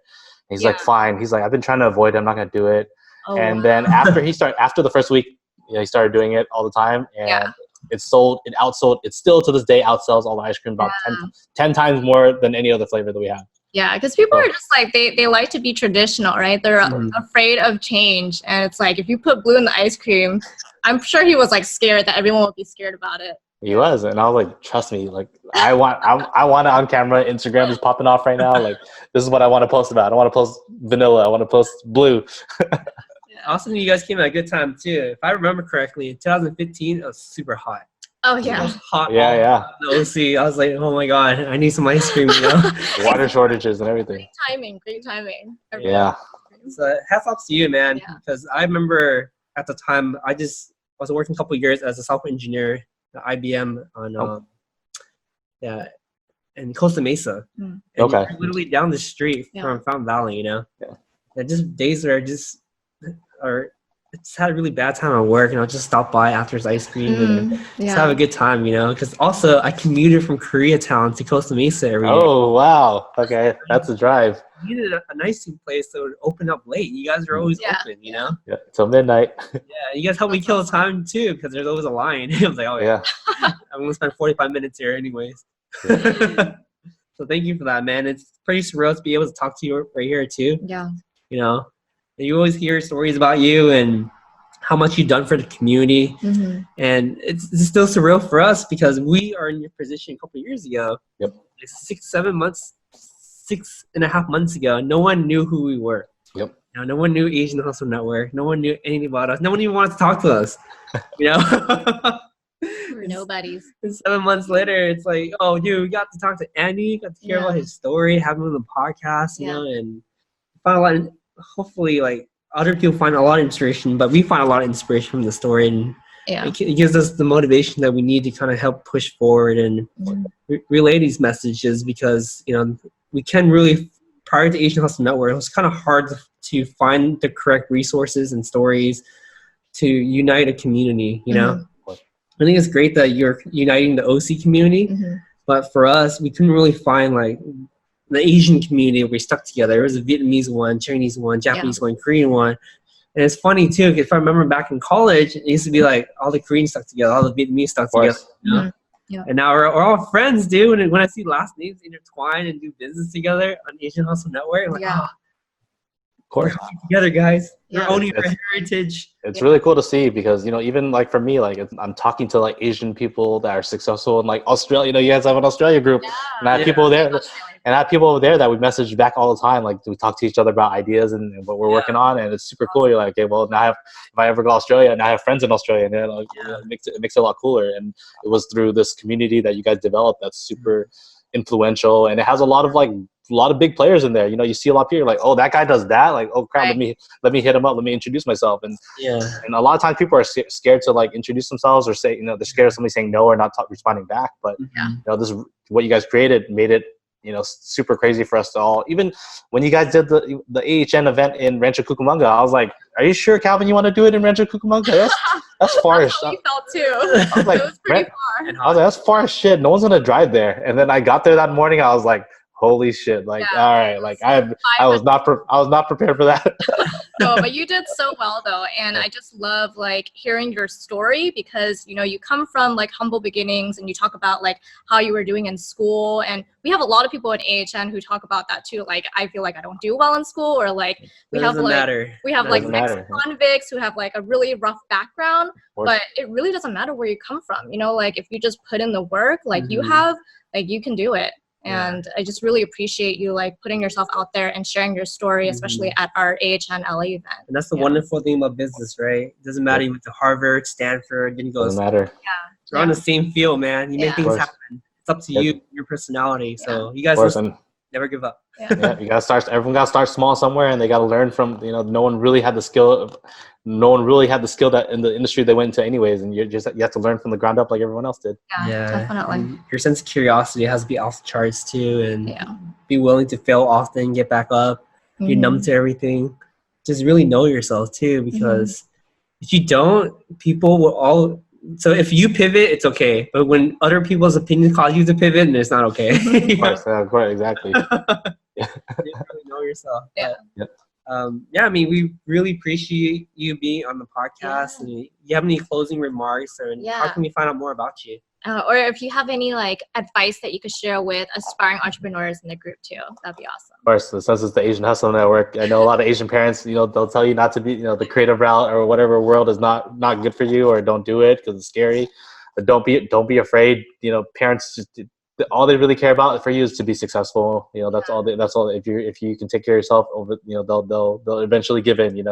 he's like, fine. He's like, I've been trying to avoid it. I'm not gonna do it. Oh, and then after the first week, he started doing it all the time, and it outsold. It still to this day outsells all the ice cream about 10 times more than any other flavor that we have. Yeah, because people are just like, they like to be traditional, right? They're afraid of change. And it's like, if you put blue in the ice cream, I'm sure he was like scared that everyone would be scared about it. He was, and I was like, trust me, like I want it on camera. Instagram is popping off right now. Like, this is what I want to post about. I want to post vanilla. I want to post blue. Also, you guys came at a good time too. If I remember correctly, in 2015, it was super hot. Oh yeah, it was hot. Yeah. The OC, I was like, oh my god, I need some ice cream. You know, water shortages and everything. Great timing. Yeah. So hats off to you, man. Because I remember at the time, I was working a couple of years as a software engineer at IBM on in Costa Mesa. And okay. Literally down the street from Fountain Valley, you know. Yeah. And just days where I just had a really bad time at work, and I'll just stop by after his ice cream and just have a good time, you know. Because also I commuted from Koreatown to Costa Mesa every day. Oh wow! Okay, that's a drive. You needed a nice place that would open up late. You guys are always open, you know. Yeah, till midnight. You guys helped me kill time too, because there's always a line. I was like, oh yeah, I'm gonna spend 45 minutes here anyways. So thank you for that, man. It's pretty surreal to be able to talk to you right here too. Yeah. You know, and you always hear stories about you and how much you've done for the community. And it's still surreal for us because we are in your position a couple of years ago. Yep. 6.5 months ago, no one knew who we were. Yep. You know, no one knew Asian Hustle Network. No one knew anything about us. No one even wanted to talk to us. You know? We're nobodies. And 7 months later, it's like, oh, dude, we got to talk to Andy, got to hear about his story, have him on the podcast, you know, and find a lot of, hopefully, like, other people find a lot of inspiration, but we find a lot of inspiration from the story, and it gives us the motivation that we need to kind of help push forward and relay these messages, because, you know, we can really, prior to Asian Hustle Network, it was kind of hard to find the correct resources and stories to unite a community, you know. I think it's great that you're uniting the OC community, but for us, we couldn't really find like the Asian community where we stuck together. There was a Vietnamese one, Chinese one, Japanese one, Korean one. And it's funny too, if I remember back in college, it used to be like all the Koreans stuck together, all the Vietnamese stuck together. You know? And now we're all friends, dude. And when I see last names intertwine and do business together on Asian Hustle Network, I'm like, of course, together, guys. We're owning our heritage. It's really cool to see because, you know, even like for me, like I'm talking to like Asian people that are successful in like Australia. You know, you guys have an Australia group, and I have people there, and I have people over there that we message back all the time. Like we talk to each other about ideas and what we're working on, and it's super cool. You're like, okay, well now if I ever go to Australia, and I have friends in Australia, and then like, it makes it a lot cooler. And it was through this community that you guys developed that's super influential, and it has a lot of big players in there. You know, you see a lot of people like, oh, that guy does that. Like, oh crap, let me hit him up. Let me introduce myself. And and a lot of times people are scared to like introduce themselves or say, you know, they're scared of somebody saying no or not responding back. But you know, this what you guys created made it, you know, super crazy for us to all. Even when you guys did the AHN event in Rancho Cucamonga, I was like, are you sure, Calvin, you want to do it in Rancho Cucamonga? That's far as shit. Felt too. I was like, it was pretty far. I was like, that's far as shit. No one's gonna drive there. And then I got there that morning. I was like, holy shit! Like, all right, like I was not prepared for that. No, but you did so well though, and I just love like hearing your story because you know you come from like humble beginnings, and you talk about like how you were doing in school, and we have a lot of people at AHN who talk about that too. Like, I feel like I don't do well in school, or like we have ex-convicts who have like a really rough background, but it really doesn't matter where you come from. You know, like if you just put in the work, like you have, like you can do it. And I just really appreciate you like putting yourself out there and sharing your story, especially at our AHN LA event. And that's the wonderful thing about business, right? It doesn't matter you went to Harvard, Stanford, didn't go. Doesn't matter. We're on the same field, man. You make things happen. It's up to you, your personality. So you guys never give up. You gotta start. Everyone gotta start small somewhere, and they gotta learn from. You know, no one really had the skill. No one really had the skill that in the industry they went into anyways, and you have to learn from the ground up like everyone else did. Yeah, definitely. And your sense of curiosity has to be off the charts too, and be willing to fail often, get back up. You're numb to everything. Just really know yourself too, because if you don't, people will all so if you pivot, it's okay. But when other people's opinions cause you to pivot, then it's not okay. Of course, exactly. You really know yourself. Yeah. Yeah, I mean, we really appreciate you being on the podcast. And you have any closing remarks, or how can we find out more about you? Or if you have any like advice that you could share with aspiring entrepreneurs in the group too, that'd be awesome. Of course, since it's the Asian Hustle Network, I know a lot of Asian parents, they'll tell you not to be, the creative route or whatever world is not good for you, or don't do it because it's scary. But don't be afraid. Parents just, all they really care about for you is to be successful. That's all. That's all. If you can take care of yourself, they'll eventually give in.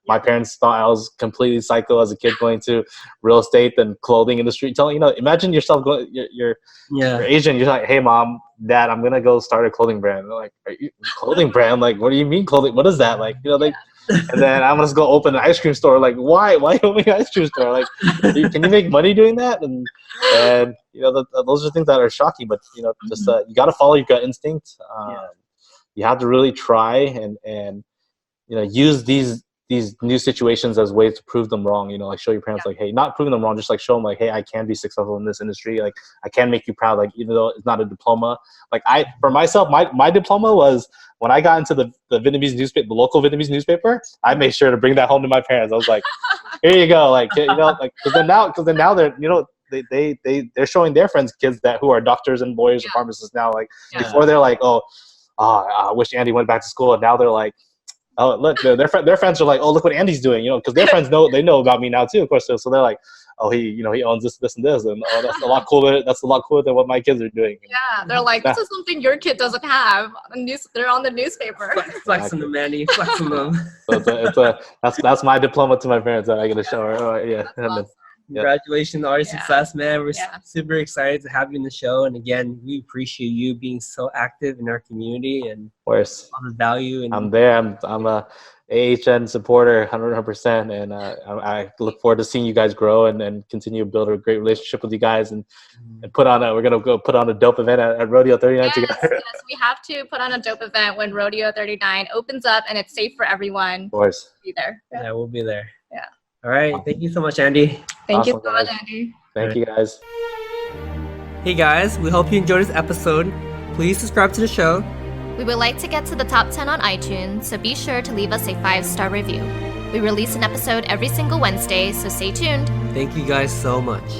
My parents thought I was completely psycho as a kid going to real estate and clothing industry. Imagine yourself going. You're Asian. You're like, hey mom, dad, I'm gonna go start a clothing brand. They're like, are you clothing brand? Like, what do you mean clothing? What is that? Like, and then I'm gonna go open an ice cream store. Like, why open an ice cream store? Like, can you make money doing that? And those are things that are shocking. But just you got to follow your gut instinct. You have to really try and use these new situations as ways to prove them wrong. Like show your parents, like, hey, not proving them wrong, just like show them, like, hey, I can be successful in this industry. Like, I can make you proud. Like, even though it's not a diploma. Like for myself, my diploma was when I got into the Vietnamese newspaper, the local Vietnamese newspaper. I made sure to bring that home to my parents. I was like, here you go. Like, like, because then now they're, they're showing their friends kids who are doctors and lawyers and pharmacists now. Like before they're like, I wish Andy went back to school. And now they're like, oh, look, their friends are like, oh, look what Andy's doing, because their friends know about me now too, of course. So they're like, oh, he owns this, and this, and that's a lot cooler. That's a lot cooler than what my kids are doing. Yeah, they're like, this is something your kid doesn't have. They're on the newspaper. Flexing them, Manny. Flexing them. So that's my diploma to my parents that I get to show her. Oh, yeah. Awesome. Congratulations on your success, man. We're super excited to have you in the show. And again, we appreciate you being so active in our community and on the value. And I'm there. I'm a AHN supporter 100%. And I look forward to seeing you guys grow and continue to build a great relationship with you guys and we're going to go put on a dope event at Rodeo 39 together. Yes, we have to put on a dope event when Rodeo 39 opens up and it's safe for everyone. Of course. Be there. Yeah, we'll be there. Yeah. All right. Thank you so much, Andy. Thank you so much, Andy. Thank you, guys. Hey, guys. We hope you enjoyed this episode. Please subscribe to the show. We would like to get to the top 10 on iTunes, so be sure to leave us a 5-star review. We release an episode every single Wednesday, so stay tuned. Thank you guys so much.